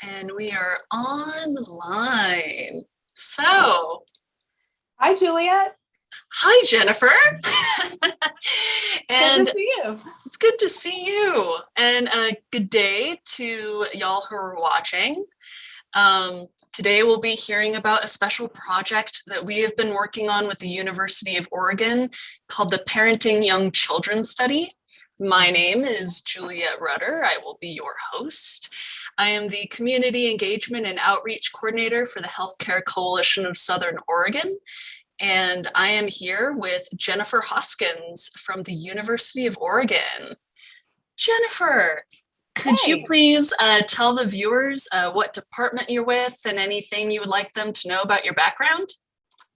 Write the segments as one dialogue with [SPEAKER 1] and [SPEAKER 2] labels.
[SPEAKER 1] And we are online. So,
[SPEAKER 2] Hi, Juliet.
[SPEAKER 1] hi, Jennifer.
[SPEAKER 2] Good to
[SPEAKER 1] And
[SPEAKER 2] see you.
[SPEAKER 1] it's good to see you. And good day to y'all who are watching. Today, we'll be hearing about a special project that we have been working on with the University of Oregon called the Parenting Young Children Study. My name is Juliet Rudder. I will be your host. I am the Community Engagement and Outreach Coordinator for the Healthcare Coalition of Southern Oregon. And I am here with Jennifer Hoskins from the University of Oregon. Jennifer, could you
[SPEAKER 2] Hey.
[SPEAKER 1] please tell the viewers what department you're with and anything you would like them to know about your background?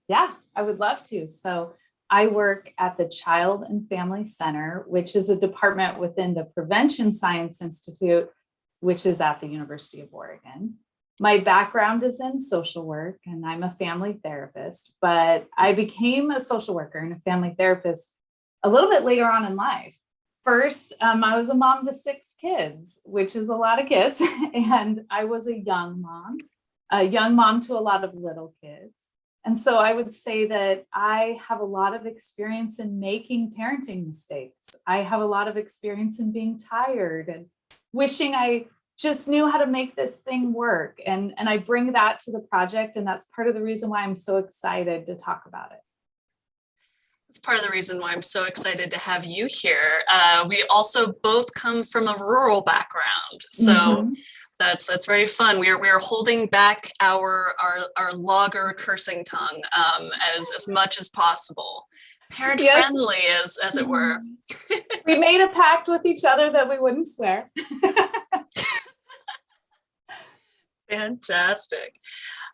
[SPEAKER 2] Yeah, I would love to. So I work at the Child and Family Center, which is a department within the Prevention Science Institute, which is at the University of Oregon. My background is in social work and I'm a family therapist, but I became a social worker and a family therapist a little bit later on in life. First, I was a mom to 6 kids, which is a lot of kids. And I was a young mom to a lot of little kids. And so I would say that I have a lot of experience in making parenting mistakes. I have a lot of experience in being tired and wishing I just knew how to make this thing work. And I bring that to the project. And that's part of the reason why I'm so excited to talk about it.
[SPEAKER 1] That's part of the reason why I'm so excited to have you here. We also both come from a rural background, so
[SPEAKER 2] Mhm.
[SPEAKER 1] that's very fun. We're holding back our logger cursing tongue as much as possible, parent
[SPEAKER 2] Yes.
[SPEAKER 1] friendly as it were.
[SPEAKER 2] We made a pact with each other that we wouldn't swear.
[SPEAKER 1] Fantastic.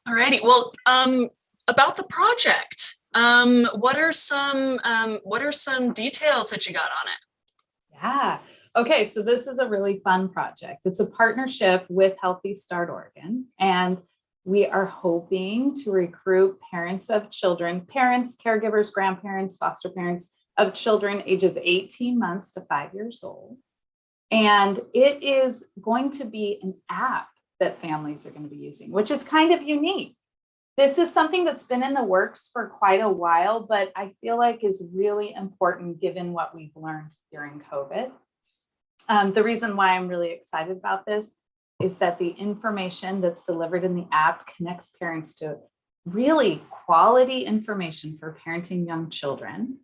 [SPEAKER 1] Alrighty. Well, about the project, what are some details that you got on it?
[SPEAKER 2] Yeah. Okay. So this is a really fun project. It's a partnership with Healthy Start Oregon. And we are hoping to recruit parents of children, parents, caregivers, grandparents, foster parents of children ages 18 months to 5 years old. And it is going to be an app that families are going to be using, which is kind of unique. This is something that's been in the works for quite a while, but I feel like is really important given what we've learned during COVID. The reason why I'm really excited about this is that the information that's delivered in the app connects parents to really quality information for parenting young children,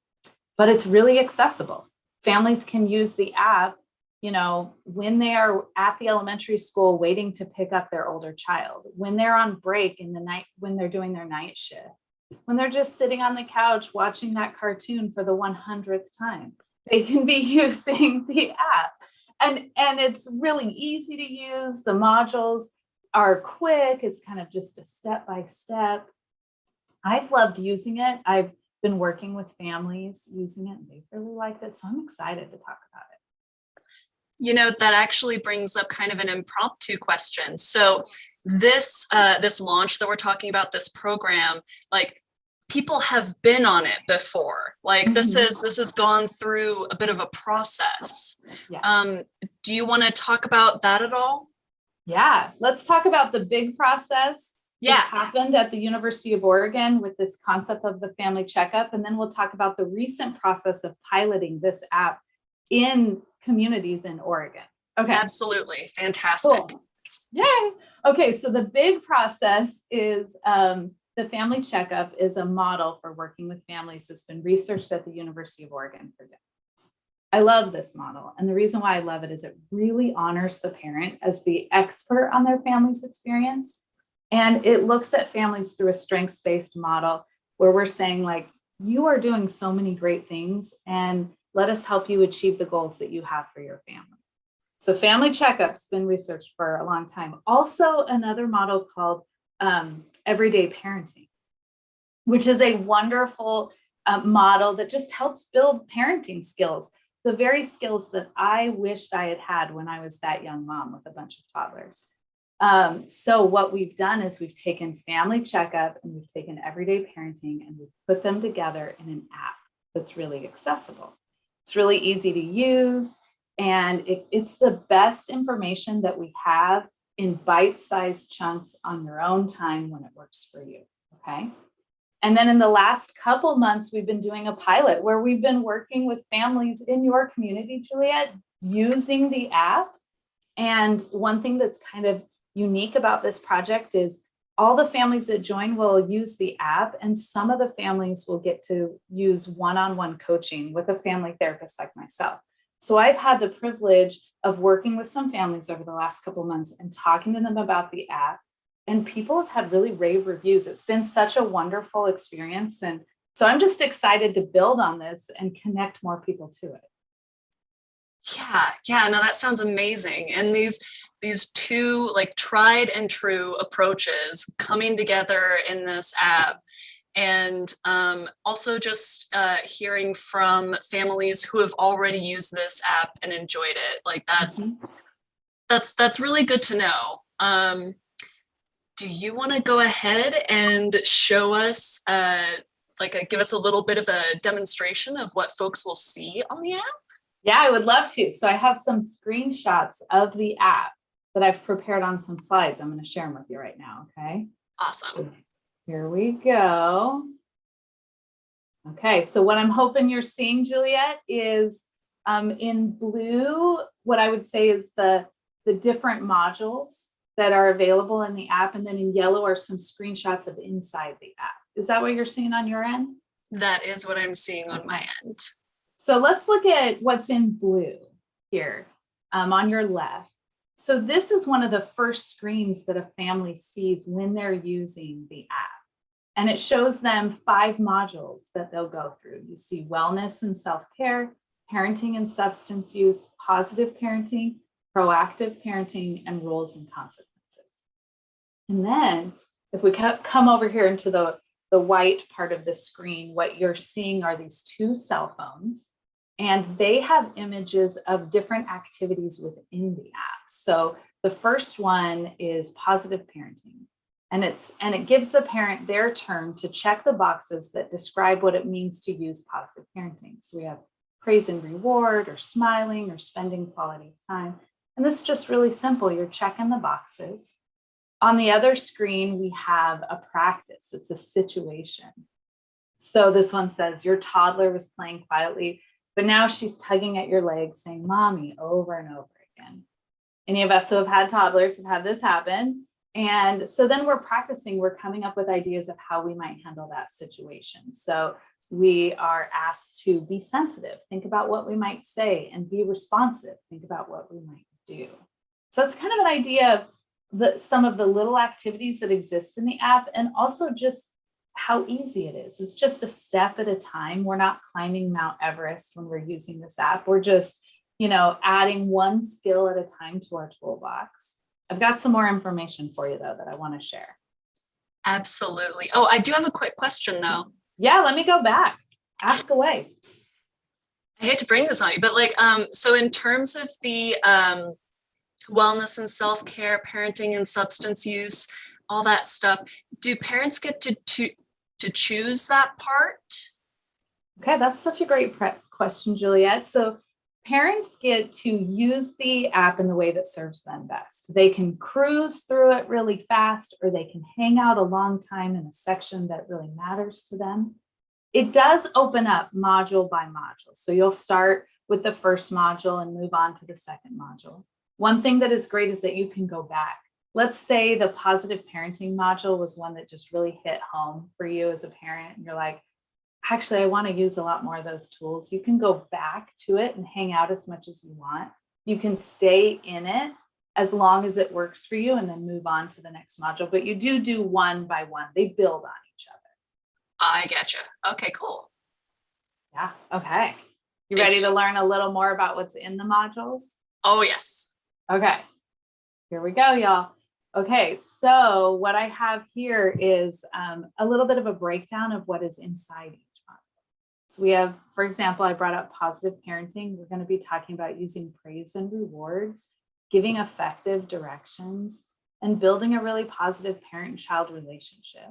[SPEAKER 2] but it's really accessible. Families can use the app, when they are at the elementary school waiting to pick up their older child, when they're on break in the night, when they're doing their night shift, when they're just sitting on the couch watching that cartoon for the 100th time, they can be using the app. And it's really easy to use. The modules are quick. It's kind of just a step by step. I've loved using it. I've been working with families using it and they've really liked it. So I'm excited to talk about it.
[SPEAKER 1] You know, that actually brings up kind of an impromptu question. So this launch that we're talking about, this program, like people have been on it before. Like this has gone through a bit of a process.
[SPEAKER 2] Yeah.
[SPEAKER 1] Do you want to talk about that at all?
[SPEAKER 2] Yeah, let's talk about the big process.
[SPEAKER 1] Yeah.
[SPEAKER 2] This happened at the University of Oregon with this concept of the family checkup. And then we'll talk about the recent process of piloting this app in communities in Oregon. Okay.
[SPEAKER 1] Absolutely. Fantastic.
[SPEAKER 2] Cool. Yay. Okay. So the big process is the family checkup is a model for working with families that's been researched at the University of Oregon for decades. I love this model. And the reason why I love it is it really honors the parent as the expert on their family's experience. And it looks at families through a strengths-based model where we're saying, like, you are doing so many great things and let us help you achieve the goals that you have for your family. So family checkup's been researched for a long time. Also, another model called everyday parenting, which is a wonderful model that just helps build parenting skills, the very skills that I wished I had had when I was that young mom with a bunch of toddlers. So what we've done is we've taken family checkup and we've taken everyday parenting and we've put them together in an app that's really accessible. It's really easy to use, and it's the best information that we have in bite-sized chunks on your own time when it works for you, okay? And then in the last couple months, we've been doing a pilot where we've been working with families in your community, Juliet, using the app. And one thing that's kind of unique about this project is all the families that join will use the app, and some of the families will get to use one-on-one coaching with a family therapist like myself. So I've had the privilege of working with some families over the last couple of months and talking to them about the app, and people have had really rave reviews. It's been such a wonderful experience. And so I'm just excited to build on this and connect more people to it.
[SPEAKER 1] Yeah, no, that sounds amazing. And these two like tried and true approaches coming together in this app, and also just hearing from families who have already used this app and enjoyed it. Like that's really good to know. Do you want to go ahead and show us give us a little bit of a demonstration of what folks will see on the app?
[SPEAKER 2] Yeah, I would love to. So I have some screenshots of the app that I've prepared on some slides. I'm going to share them with you right now, okay?
[SPEAKER 1] Awesome.
[SPEAKER 2] Here we go. Okay, so what I'm hoping you're seeing, Juliet, is in blue, what I would say is the different modules that are available in the app, and then in yellow are some screenshots of inside the app. Is that what you're seeing on your end?
[SPEAKER 1] That is what I'm seeing on my end.
[SPEAKER 2] So let's look at what's in blue here on your left. So this is one of the first screens that a family sees when they're using the app. And it shows them 5 modules that they'll go through. You see wellness and self-care, parenting and substance use, positive parenting, proactive parenting, and rules and consequences. And then if we come over here into the white part of the screen, what you're seeing are these 2 cell phones, and they have images of different activities within the app. So the first one is positive parenting. And it gives the parent their turn to check the boxes that describe what it means to use positive parenting. So we have praise and reward, or smiling, or spending quality time. And this is just really simple. You're checking the boxes. On the other screen, we have a practice. It's a situation. So this one says, your toddler was playing quietly, but now she's tugging at your leg saying, mommy, over and over again. Any of us who have had toddlers have had this happen. And so then we're practicing, we're coming up with ideas of how we might handle that situation. So we are asked to be sensitive, think about what we might say, and be responsive, think about what we might do. So that's kind of an idea of some of the little activities that exist in the app, and also just how easy it is. It's just a step at a time. We're not climbing Mount Everest when we're using this app. We're just, adding one skill at a time to our toolbox. I've got some more information for you, though, that I want to share.
[SPEAKER 1] Absolutely. Oh, I do have a quick question, though.
[SPEAKER 2] Yeah, let me go back. Ask away.
[SPEAKER 1] I hate to bring this on you, but so in terms of the wellness and self-care, parenting and substance use, all that stuff, do parents get to choose that part?
[SPEAKER 2] Okay, that's such a great question, Juliet. So parents get to use the app in the way that serves them best. They can cruise through it really fast, or they can hang out a long time in a section that really matters to them. It does open up module by module. So you'll start with the first module and move on to the second module. One thing that is great is that you can go back. Let's say the positive parenting module was one that just really hit home for you as a parent, and you're like, actually, I want to use a lot more of those tools. You can go back to it and hang out as much as you want. You can stay in it as long as it works for you, and then move on to the next module. But you do one by one. They build on each other.
[SPEAKER 1] I getcha. Okay, cool.
[SPEAKER 2] Yeah. Okay. You ready to learn a little more about what's in the modules?
[SPEAKER 1] Oh, yes.
[SPEAKER 2] Okay. Here we go, y'all. Okay, so what I have here is a little bit of a breakdown of what is inside each module. So we have, for example, I brought up positive parenting. We're going to be talking about using praise and rewards, giving effective directions, and building a really positive parent-child relationship.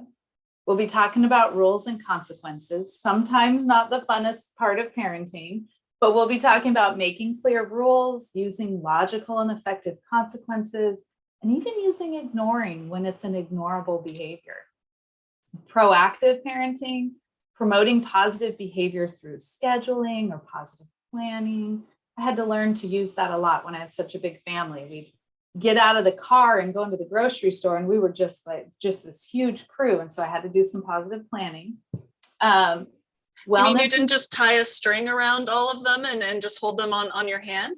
[SPEAKER 2] We'll be talking about rules and consequences, sometimes not the funnest part of parenting, but we'll be talking about making clear rules, using logical and effective consequences, and even using ignoring when it's an ignorable behavior. Proactive parenting, promoting positive behavior through scheduling or positive planning. I had to learn to use that a lot when I had such a big family. We'd get out of the car and go into the grocery store, and we were just this huge crew. And so I had to do some positive planning.
[SPEAKER 1] You mean you didn't just tie a string around all of them and just hold them on your hand?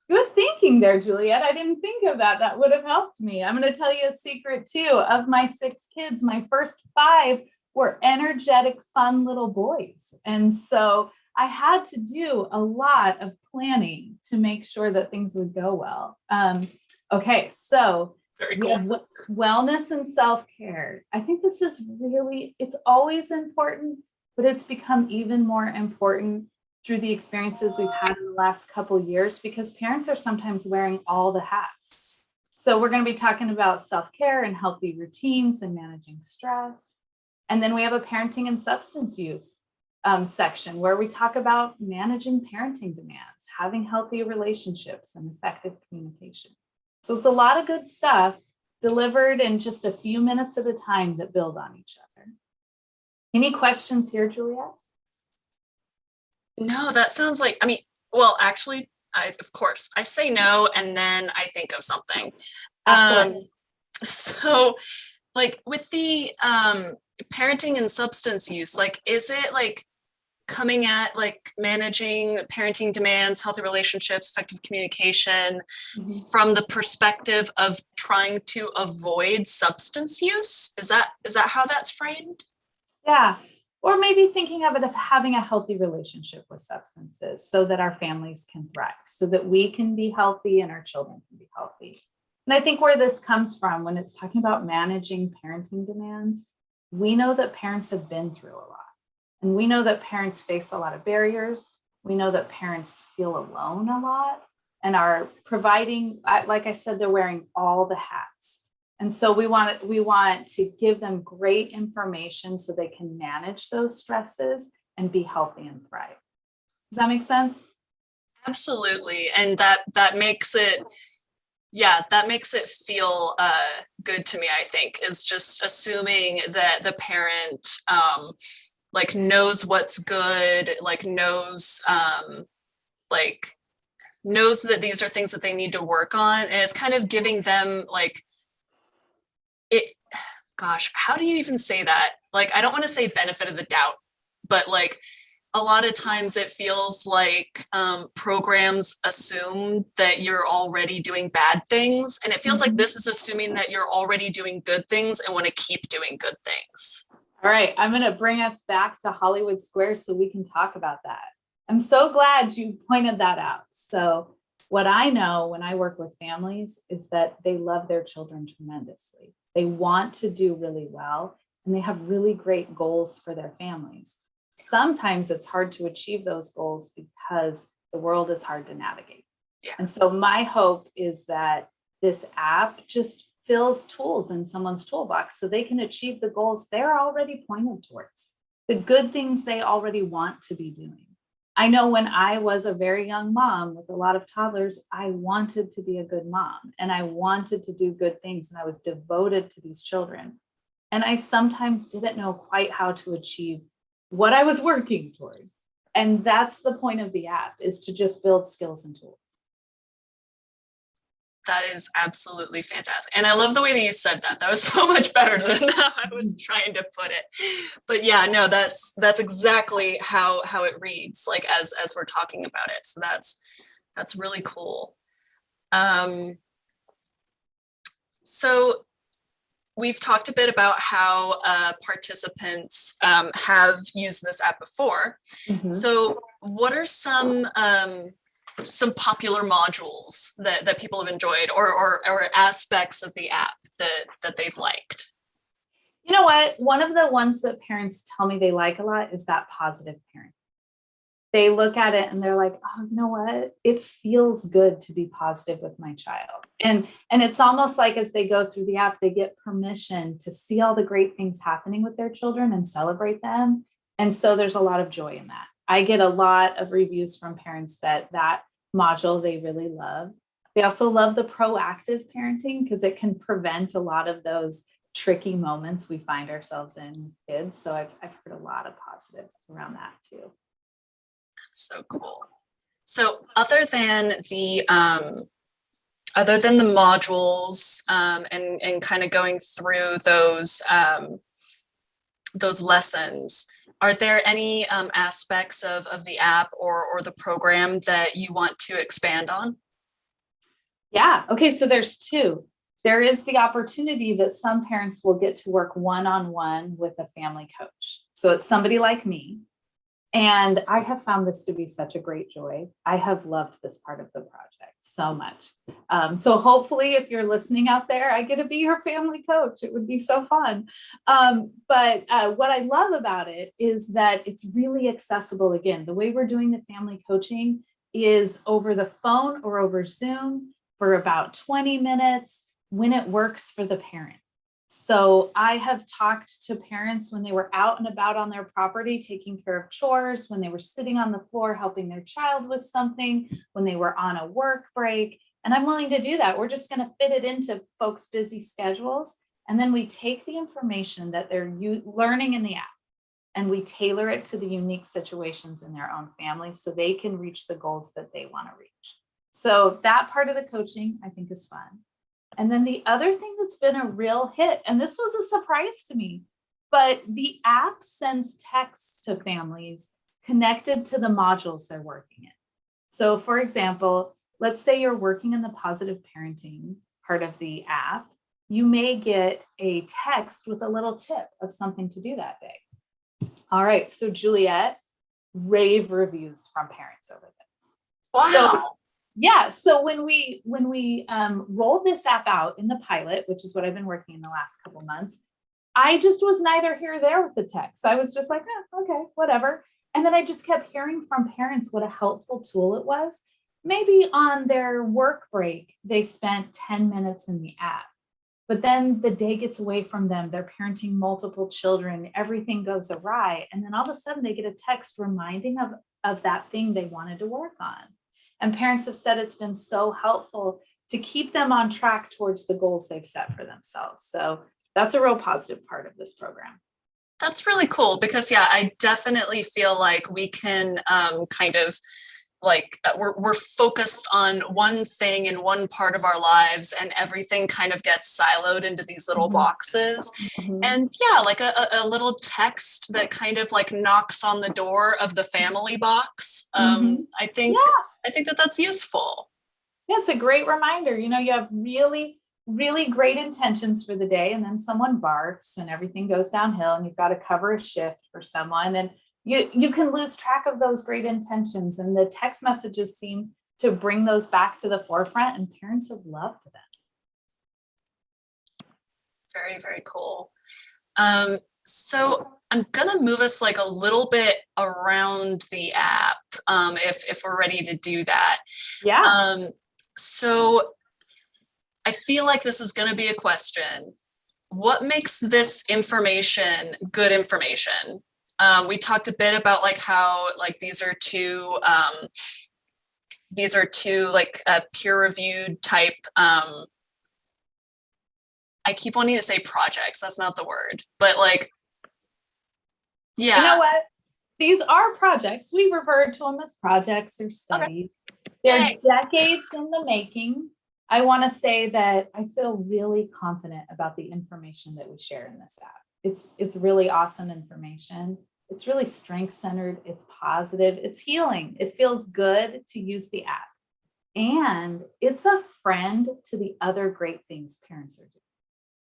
[SPEAKER 2] Good thinking there, Juliet. I didn't think of that. That would have helped me. I'm going to tell you a secret too. Of my 6 kids, my first 5 were energetic, fun little boys. And so I had to do a lot of planning to make sure that things would go well. Okay, so
[SPEAKER 1] Very
[SPEAKER 2] we
[SPEAKER 1] cool.
[SPEAKER 2] have wellness and self-care. I think this is really, it's always important, but it's become even more important through the experiences we've had in the last couple of years, because parents are sometimes wearing all the hats. So we're going to be talking about self-care and healthy routines and managing stress. And then we have a parenting and substance use section where we talk about managing parenting demands, having healthy relationships, and effective communication. So it's a lot of good stuff delivered in just a few minutes at a time that build on each other. Any questions here, Juliet?
[SPEAKER 1] No, that sounds like, well, actually, of course, I say no, and then I think of something. So like with the parenting and substance use, like, is it like coming at like managing parenting demands, healthy relationships, effective communication from the perspective of trying to avoid substance use? Is that how that's framed?
[SPEAKER 2] Yeah. Or maybe thinking of it of having a healthy relationship with substances so that our families can thrive, so that we can be healthy and our children can be healthy. And I think where this comes from, when it's talking about managing parenting demands, we know that parents have been through a lot. And we know that parents face a lot of barriers. We know that parents feel alone a lot and are providing, like I said, they're wearing all the hats. And so we want to give them great information so they can manage those stresses and be healthy and thrive. Does that make sense?
[SPEAKER 1] Absolutely. And that makes it, that makes it feel good to me, I think, is just assuming that the parent like knows what's good, like knows that these are things that they need to work on, and it's kind of giving them like it. Gosh, how do you even say that? Like, I don't want to say benefit of the doubt, but like a lot of times it feels like programs assume that you're already doing bad things, and it feels like this is assuming that you're already doing good things and want to keep doing good things.
[SPEAKER 2] All right, I'm going to bring us back to Hollywood Squares so we can talk about that. I'm so glad you pointed that out. So what I know when I work with families is that they love their children tremendously. They want to do really well, and they have really great goals for their families. Sometimes it's hard to achieve those goals because the world is hard to navigate.
[SPEAKER 1] Yeah.
[SPEAKER 2] And so my hope is that this app just fills tools in someone's toolbox so they can achieve the goals they're already pointed towards, the good things they already want to be doing. I know when I was a very young mom with a lot of toddlers, I wanted to be a good mom and I wanted to do good things, and I was devoted to these children. And I sometimes didn't know quite how to achieve what I was working towards. And that's the point of the app, is to just build skills and tools.
[SPEAKER 1] That is absolutely fantastic. And I love the way that you said that. That was so much better than how I was trying to put it. But yeah, no, that's exactly how it reads, like as we're talking about it. So that's really cool. So we've talked a bit about how participants have used this app before. So what are some popular modules that people have enjoyed, or aspects of the app that they've liked?
[SPEAKER 2] You know what? One of the ones that parents tell me they like a lot is that positive parent. They look at it and they're like, oh, you know what? It feels good to be positive with my child. And it's almost like as they go through the app, they get permission to see all the great things happening with their children and celebrate them. And so there's a lot of joy in that. I get a lot of reviews from parents that module they really love. They also love the proactive parenting because it can prevent a lot of those tricky moments we find ourselves in with kids. So I've heard a lot of positive around that too.
[SPEAKER 1] That's so cool. So other than the modules and kind of going through those lessons, are there any aspects of the app or the program that you want to expand on?
[SPEAKER 2] Yeah. Okay. So there's two. There is the opportunity that some parents will get to work one-on-one with a family coach. So it's somebody like me. And I have found this to be such a great joy. I have loved this part of the project so much. So hopefully, if you're listening out there, I get to be your family coach. It would be so fun. But what I love about it is that it's really accessible. Again, the way we're doing the family coaching is over the phone or over Zoom for about 20 minutes when it works for the parent. So I have talked to parents when they were out and about on their property, taking care of chores, when they were sitting on the floor, helping their child with something, when they were on a work break. And I'm willing to do that. We're just going to fit it into folks' busy schedules. And then we take the information that they're learning in the app and we tailor it to the unique situations in their own families so they can reach the goals that they want to reach. So that part of the coaching I think is fun. And then the other thing that's been a real hit, and this was a surprise to me, but the app sends texts to families connected to the modules they're working in. So for example, let's say you're working in the positive parenting part of the app, you may get a text with a little tip of something to do that day. All right, so Juliet, rave reviews from parents over this.
[SPEAKER 1] Wow.
[SPEAKER 2] So, yeah. So when we rolled this app out in the pilot, which is what I've been working in the last couple months, I just was neither here or there with the text. I was just like, okay, whatever. And then I just kept hearing from parents what a helpful tool it was. Maybe on their work break, they spent 10 minutes in the app, but then the day gets away from them. They're parenting multiple children. Everything goes awry. And then all of a sudden they get a text reminding of that thing they wanted to work on. And parents have said it's been so helpful to keep them on track towards the goals they've set for themselves. So that's a real positive part of this program.
[SPEAKER 1] That's really cool because, yeah, I definitely feel like we can kind of we're focused on one thing in one part of our lives and everything kind of gets siloed into these little boxes. And yeah, like a little text that kind of like knocks on the door of the family box. I think that's useful.
[SPEAKER 2] Yeah, it's a great reminder. You know, you have really, really great intentions for the day, and then someone barfs and everything goes downhill, and you've got to cover a shift for someone. And you can lose track of those great intentions. And the text messages seem to bring those back to the forefront, and parents have loved them.
[SPEAKER 1] Very, very cool. So I'm gonna move us like a little bit around the app, if we're ready to do that.
[SPEAKER 2] Yeah.
[SPEAKER 1] So I feel like this is gonna be a question. What makes this information good information? We talked a bit about like how like these are two like peer-reviewed type. I keep wanting to say projects. That's not the word, but like, yeah.
[SPEAKER 2] You know what? These are projects. We refer to them as projects or studies. Okay. They're decades in the making. I want to say that I feel really confident about the information that we share in this app. It's really awesome information. It's really strength-centered. It's positive. It's healing. It feels good to use the app. And it's a friend to the other great things parents are doing.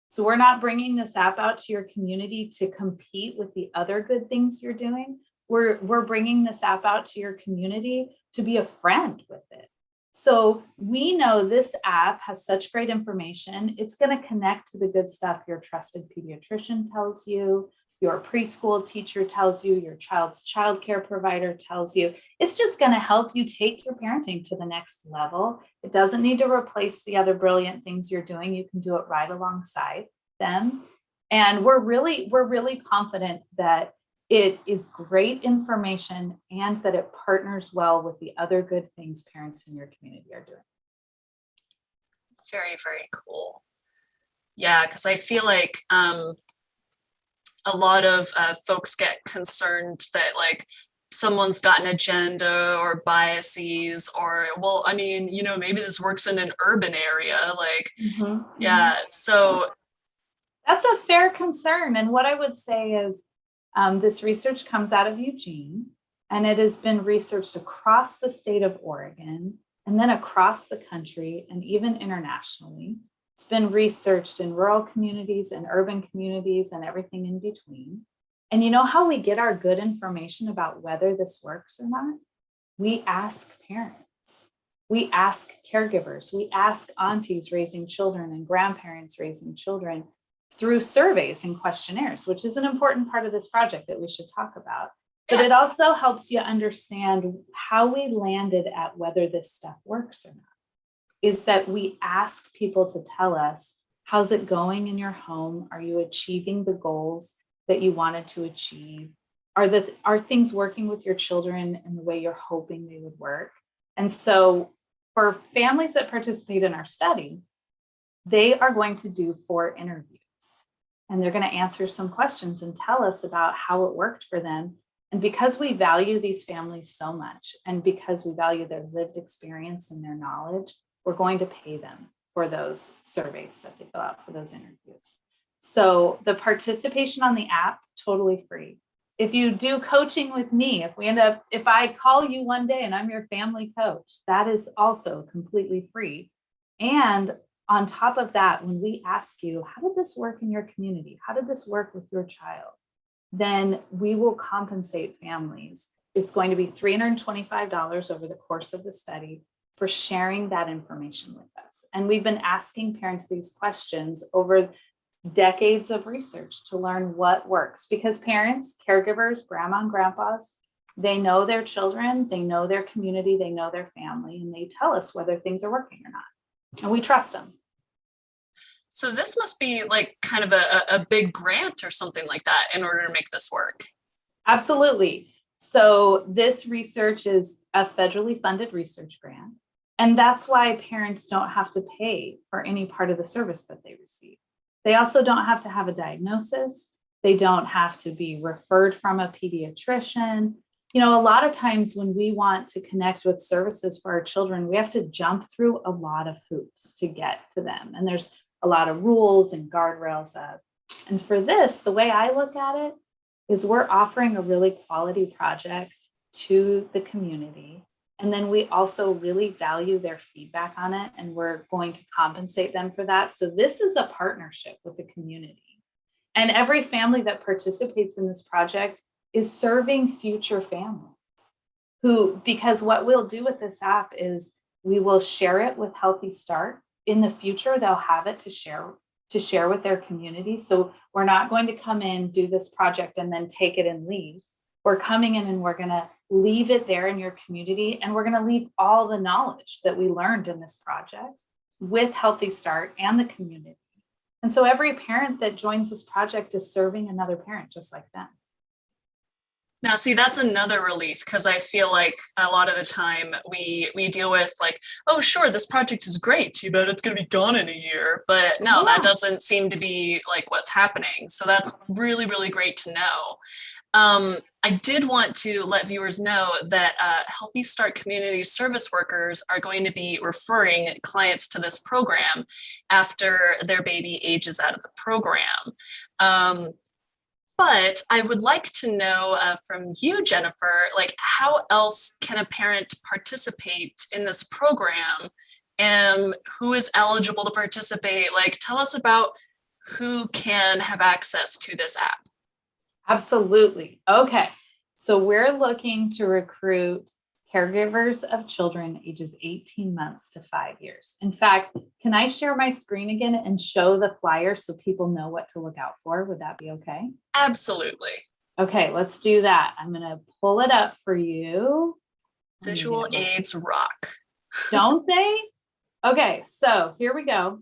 [SPEAKER 2] So we're not bringing this app out to your community to compete with the other good things you're doing. We're bringing this app out to your community to be a friend with it. So we know this app has such great information. It's going to connect to the good stuff your trusted pediatrician tells you, your preschool teacher tells you, your child's childcare provider tells you. It's just going to help you take your parenting to the next level. It doesn't need to replace the other brilliant things you're doing. You can do it right alongside them. And we're really confident that it is great information and that it partners well with the other good things parents in your community are doing.
[SPEAKER 1] Very, very cool. Yeah, because I feel like a lot of folks get concerned that like someone's got an agenda or biases, or, well, I mean, maybe this works in an urban area. Like,
[SPEAKER 2] Mhm.
[SPEAKER 1] yeah, so
[SPEAKER 2] That's a fair concern. And what I would say is this research comes out of Eugene, and it has been researched across the state of Oregon and then across the country and even internationally. It's been researched in rural communities and urban communities and everything in between. And you know how we get our good information about whether this works or not? We ask parents. We ask caregivers. We ask aunties raising children and grandparents raising children through surveys and questionnaires, which is an important part of this project that we should talk about. But it also helps you understand how we landed at whether this stuff works or not. Is that we ask people to tell us, how's it going in your home? Are you achieving the goals that you wanted to achieve? Are things working with your children in the way you're hoping they would work? And so for families that participate in our study, they are going to do 4 interviews. And they're going to answer some questions and tell us about how it worked for them. And because we value these families so much, and because we value their lived experience and their knowledge, we're going to pay them for those surveys that they fill out for those interviews. So the participation on the app, totally free. If you do coaching with me, if I call you one day and I'm your family coach, that is also completely free. And on top of that, when we ask you, how did this work in your community? How did this work with your child? Then we will compensate families. It's going to be $325 over the course of the study for sharing that information with us. And we've been asking parents these questions over decades of research to learn what works, because parents, caregivers, grandma and grandpas, they know their children, they know their community, they know their family, and they tell us whether things are working or not. And we trust them.
[SPEAKER 1] So this must be like kind of a big grant or something like that in order to make this work.
[SPEAKER 2] Absolutely. So this research is a federally funded research grant. And that's why parents don't have to pay for any part of the service that they receive. They also don't have to have a diagnosis. They don't have to be referred from a pediatrician. A lot of times when we want to connect with services for our children, we have to jump through a lot of hoops to get to them. And there's a lot of rules and guardrails up. And for this, the way I look at it is we're offering a really quality project to the community. And then we also really value their feedback on it, and we're going to compensate them for that. So this is a partnership with the community. And every family that participates in this project is serving future families because what we'll do with this app is we will share it with Healthy Start. In the future, they'll have it to share with their community. So we're not going to come in, do this project, and then take it and leave. We're coming in and we're going to leave it there in your community. And we're going to leave all the knowledge that we learned in this project with Healthy Start and the community. And so every parent that joins this project is serving another parent just like them.
[SPEAKER 1] Now, see, that's another relief, because I feel like a lot of the time we deal with like, oh, sure, this project is great, too bad it's going to be gone in a year. But no, that doesn't seem to be like what's happening. So that's really, really great to know. I did want to let viewers know that Healthy Start community service workers are going to be referring clients to this program after their baby ages out of the program. But I would like to know from you, Jennifer, like how else can a parent participate in this program, and who is eligible to participate? Like, tell us about who can have access to this app.
[SPEAKER 2] Absolutely. Okay. So we're looking to recruit caregivers of children ages 18 months to 5 years. In fact, can I share my screen again and show the flyer so people know what to look out for? Would that be okay?
[SPEAKER 1] Absolutely.
[SPEAKER 2] Okay, let's do that. I'm going to pull it up for you.
[SPEAKER 1] Visual aids rock.
[SPEAKER 2] Don't they? Okay, so here we go.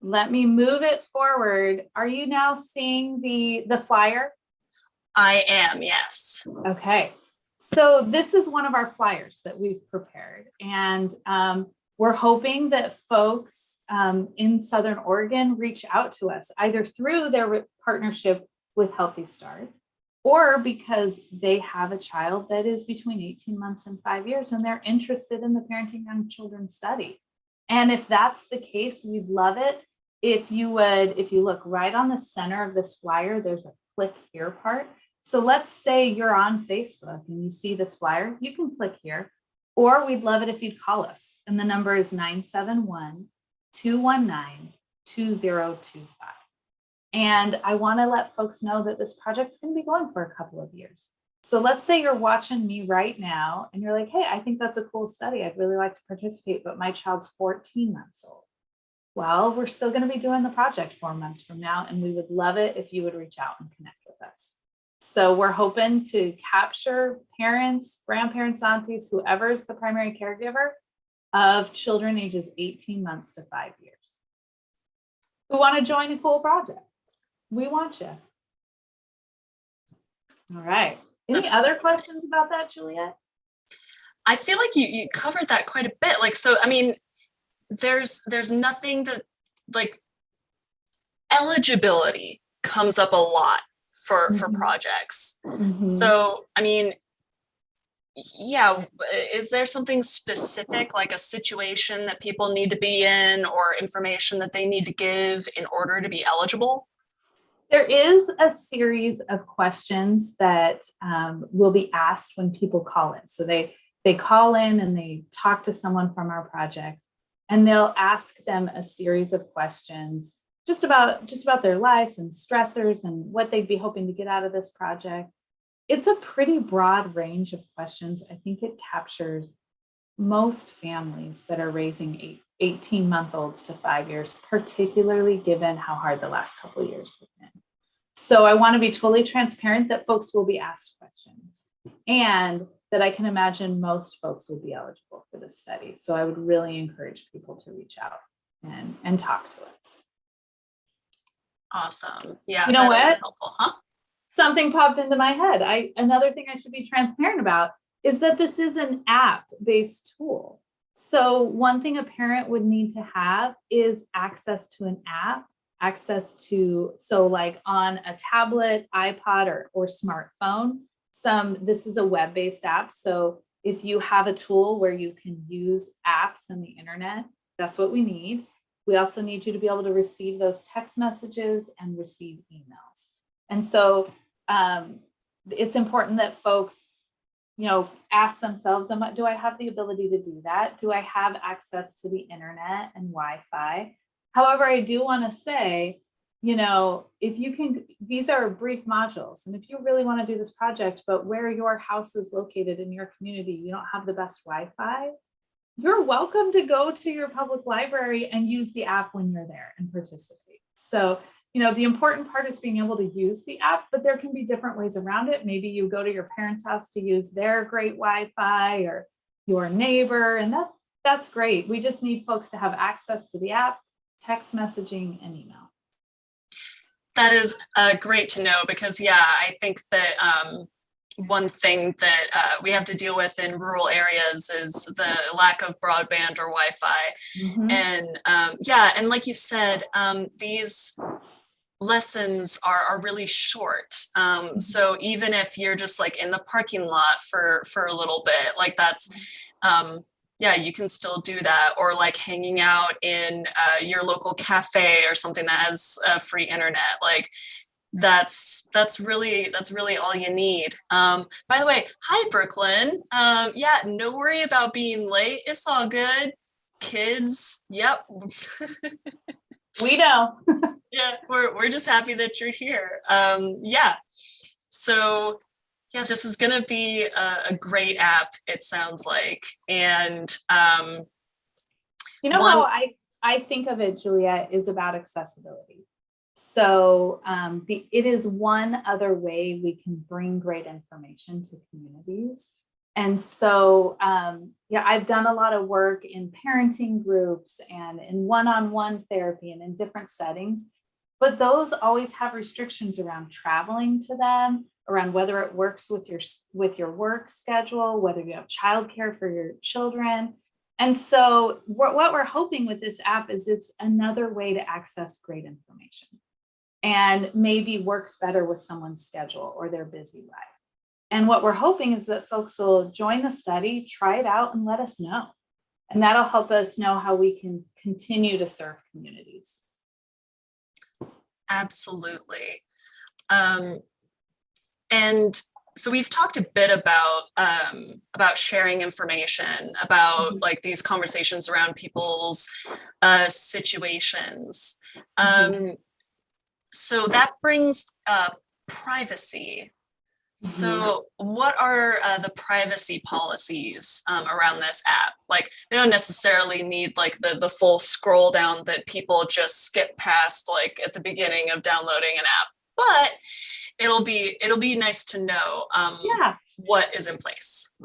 [SPEAKER 2] Let me move it forward. Are you now seeing the flyer?
[SPEAKER 1] I am, yes.
[SPEAKER 2] Okay. So this is one of our flyers that we've prepared. And we're hoping that folks in Southern Oregon reach out to us either through their partnership with Healthy Start or because they have a child that is between 18 months and 5 years and they're interested in the Parenting Young Children study. And if that's the case, we'd love it if you look right on the center of this flyer, there's a click here part. So let's say you're on Facebook and you see this flyer, you can click here, or we'd love it if you'd call us. And the number is 971-219-2025. And I want to let folks know that this project's going to be going for a couple of years. So let's say you're watching me right now and you're like, hey, I think that's a cool study. I'd really like to participate, but my child's 14 months old. Well, we're still going to be doing the project 4 months from now, and we would love it if you would reach out and connect with us. So we're hoping to capture parents, grandparents, aunties, whoever is the primary caregiver of children ages 18 months to 5 years who want to join a cool project. We want you. All right. Any other questions about that, Juliet?
[SPEAKER 1] I feel like you covered that quite a bit. Like, so, I mean, there's nothing that, like, eligibility comes up a lot for projects. So, I mean, yeah, is there something specific, like a situation that people need to be in or information that they need to give in order to be eligible?
[SPEAKER 2] There is a series of questions that will be asked when people call in. So they call in and they talk to someone from our project, and they'll ask them a series of questions just about their life and stressors and what they'd be hoping to get out of this project. It's a pretty broad range of questions. I think it captures most families that are raising 18-month-olds to 5 years, particularly given how hard the last couple of years have been. So I want to be totally transparent that folks will be asked questions and that I can imagine most folks would be eligible for this study. So I would really encourage people to reach out and talk to us.
[SPEAKER 1] Awesome. Yeah,
[SPEAKER 2] you know
[SPEAKER 1] that
[SPEAKER 2] what?
[SPEAKER 1] is helpful, huh?
[SPEAKER 2] Something popped into my head. Another thing I should be transparent about is that this is an app-based tool. So one thing a parent would need to have is access to an app, so like on a tablet, iPod, or smartphone. This is a web-based app. So if you have a tool where you can use apps and the internet, that's what we need. We also need you to be able to receive those text messages and receive emails. And so it's important that folks, ask themselves, do I have the ability to do that? Do I have access to the internet and Wi-Fi? However, I do want to say, if you can, these are brief modules. And if you really want to do this project, but where your house is located in your community, you don't have the best Wi-Fi, you're welcome to go to your public library and use the app when you're there and participate. So, the important part is being able to use the app, but there can be different ways around it. Maybe you go to your parents' house to use their great Wi-Fi or your neighbor, and that's great. We just need folks to have access to the app, text messaging, and email.
[SPEAKER 1] That is great to know because, yeah, I think that one thing that we have to deal with in rural areas is the lack of broadband or Wi-Fi. And and like you said, these lessons are really short. So even if you're just like in the parking lot for a little bit, like that's, you can still do that, or like hanging out in your local cafe or something that has free internet. Like that's really all you need. By the way, hi Brooklyn. No worry about being late. It's all good. Kids, yep.
[SPEAKER 2] We know.
[SPEAKER 1] Yeah, we're just happy that you're here. So this is gonna be a great app, it sounds like. And how
[SPEAKER 2] I think of it, Juliet, is about accessibility. So it is one other way we can bring great information to communities. And so, I've done a lot of work in parenting groups and in one-on-one therapy and in different settings, but those always have restrictions around traveling to them, around whether it works with your work schedule, whether you have childcare for your children. And so what we're hoping with this app is it's another way to access great information and maybe works better with someone's schedule or their busy life. And what we're hoping is that folks will join the study, try it out, and let us know. And that'll help us know how we can continue to serve communities.
[SPEAKER 1] Absolutely. And so we've talked a bit about sharing information, about like these conversations around people's situations. So that brings up privacy. So what are the privacy policies around this app? Like, they don't necessarily need like the full scroll down that people just skip past like at the beginning of downloading an app, but it'll be nice to know what is in place.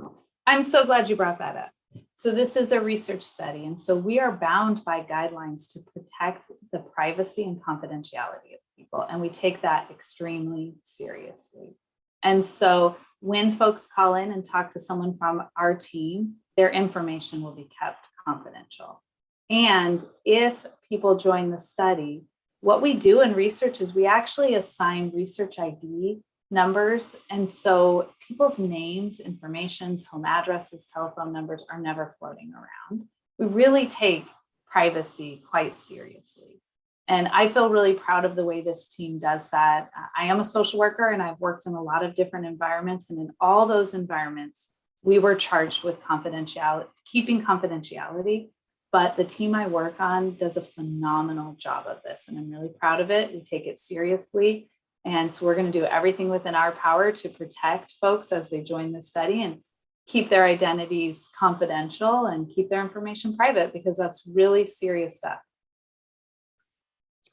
[SPEAKER 2] I'm so glad you brought that up. So this is a research study, and so we are bound by guidelines to protect the privacy and confidentiality of people, and we take that extremely seriously. And so when folks call in and talk to someone from our team, their information will be kept confidential. And if people join the study, what we do in research is we actually assign research ID numbers. And so people's names, informations, home addresses, telephone numbers are never floating around. We really take privacy quite seriously. And I feel really proud of the way this team does that. I am a social worker and I've worked in a lot of different environments. And in all those environments, we were charged with confidentiality, keeping confidentiality. But the team I work on does a phenomenal job of this. And I'm really proud of it. We take it seriously. And so we're going to do everything within our power to protect folks as they join the study and keep their identities confidential and keep their information private, because that's really serious stuff.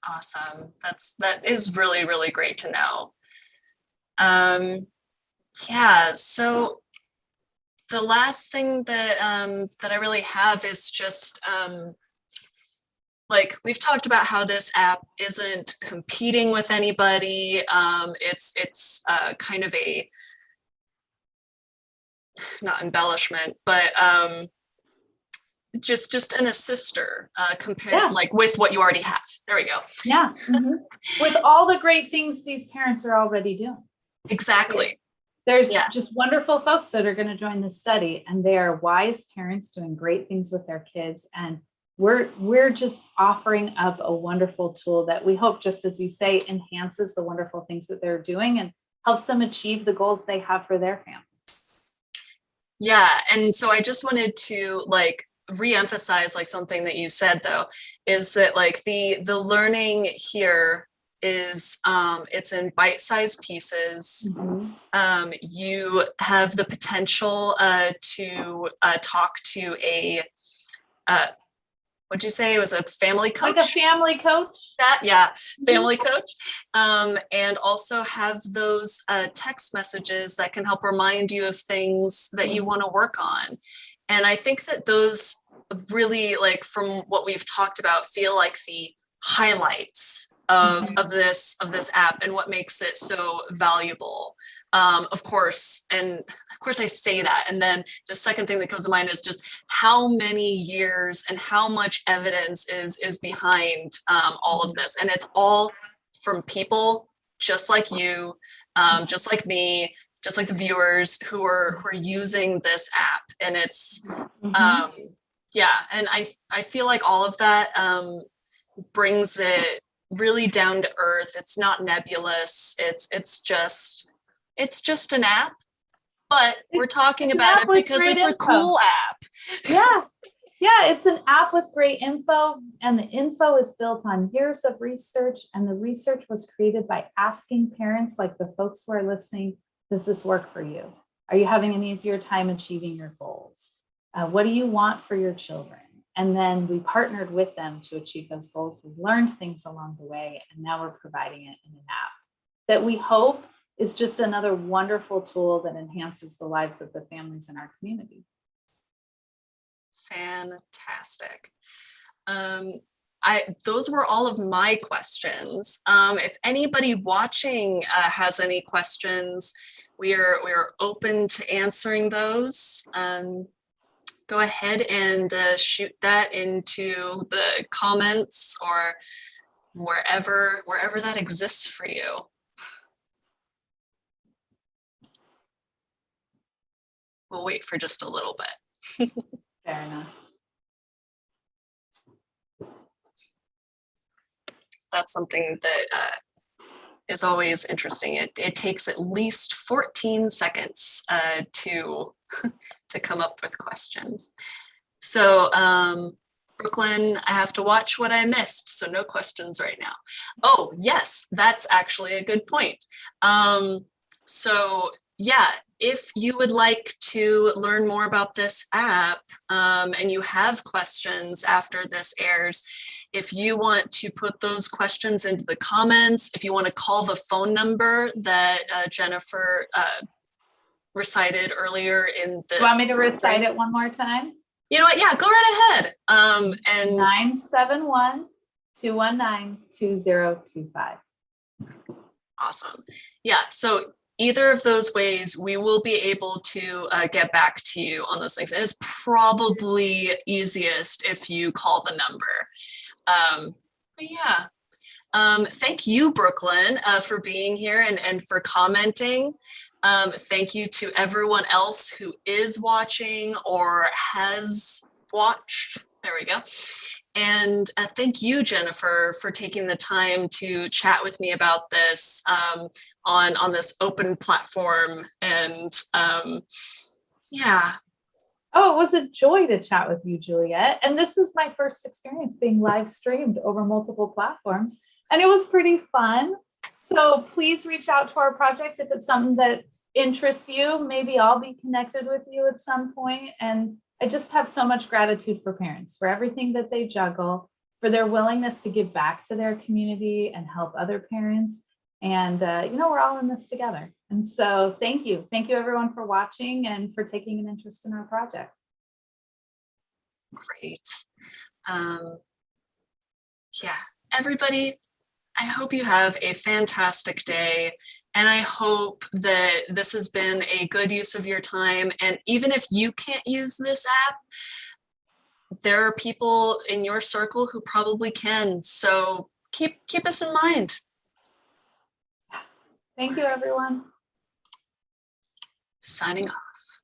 [SPEAKER 1] Awesome. That is really, really great to know. Yeah, so the last thing that I really have is just like, we've talked about how this app isn't competing with anybody. It's kind of a, not embellishment, but just an assister compared like with what you already have. There we go.
[SPEAKER 2] Yeah. With all the great things these parents are already doing.
[SPEAKER 1] Exactly.
[SPEAKER 2] There's just wonderful folks that are going to join this study, and they are wise parents doing great things with their kids. And we're just offering up a wonderful tool that we hope, just as you say, enhances the wonderful things that they're doing and helps them achieve the goals they have for their families.
[SPEAKER 1] Yeah. And so I just wanted to like re-emphasize like something that you said, though, is that like the learning here is it's in bite-sized pieces. You have the potential to talk to a what'd you say? It was a family coach?
[SPEAKER 2] Like a family coach?
[SPEAKER 1] Family coach. And also have those text messages that can help remind you of things that you want to work on. And I think that those really, like, from what we've talked about, feel like the highlights of this app and what makes it so valuable. Of course I say that, and then the second thing that comes to mind is just how many years and how much evidence is behind all of this, and it's all from people just like you, just like me, just like the viewers who are using this app. And it's and I feel like all of that brings it really down to earth. It's not nebulous. It's just an app, but we're talking about it because it's a cool app.
[SPEAKER 2] Yeah, it's an app with great info, and the info is built on years of research, and the research was created by asking parents, like the folks who are listening, does this work for you? Are you having an easier time achieving your goals? What do you want for your children? And then we partnered with them to achieve those goals. We've learned things along the way, and now we're providing it in an app that we hope is just another wonderful tool that enhances the lives of the families in our community.
[SPEAKER 1] Fantastic. Those were all of my questions. If anybody watching has any questions, we are open to answering those. go ahead and shoot that into the comments or wherever that exists for you. We'll wait for just a little bit.
[SPEAKER 2] Fair enough.
[SPEAKER 1] That's something that is always interesting. It takes at least 14 seconds to come up with questions. So Brooklyn, I have to watch what I missed, so no questions right now. Oh, yes, that's actually a good point. So yeah, if you would like to learn more about this app and you have questions after this airs, if you want to put those questions into the comments, if you want to call the phone number that Jennifer recited earlier in this.
[SPEAKER 2] Do you want me to recite it one more time?
[SPEAKER 1] You know what? Yeah, go right ahead. And
[SPEAKER 2] 971-219-2025.
[SPEAKER 1] Awesome. Yeah, so either of those ways, we will be able to get back to you on those things. It is probably easiest if you call the number. But yeah, thank you, Brooklyn, for being here and for commenting. Thank you to everyone else who is watching or has watched. There we go. And thank you, Jennifer, for taking the time to chat with me about this on this open platform. And yeah.
[SPEAKER 2] Oh, it was a joy to chat with you, Juliet. And this is my first experience being live streamed over multiple platforms. And it was pretty fun. So please reach out to our project if it's something that interests you. Maybe I'll be connected with you at some point. And I just have so much gratitude for parents, for everything that they juggle, for their willingness to give back to their community and help other parents. And, we're all in this together. And so thank you. Thank you, everyone, for watching and for taking an interest in our project.
[SPEAKER 1] Great. Yeah, everybody, I hope you have a fantastic day. And I hope that this has been a good use of your time. And even if you can't use this app, there are people in your circle who probably can. So keep us in mind.
[SPEAKER 2] Thank you, everyone.
[SPEAKER 1] Signing off.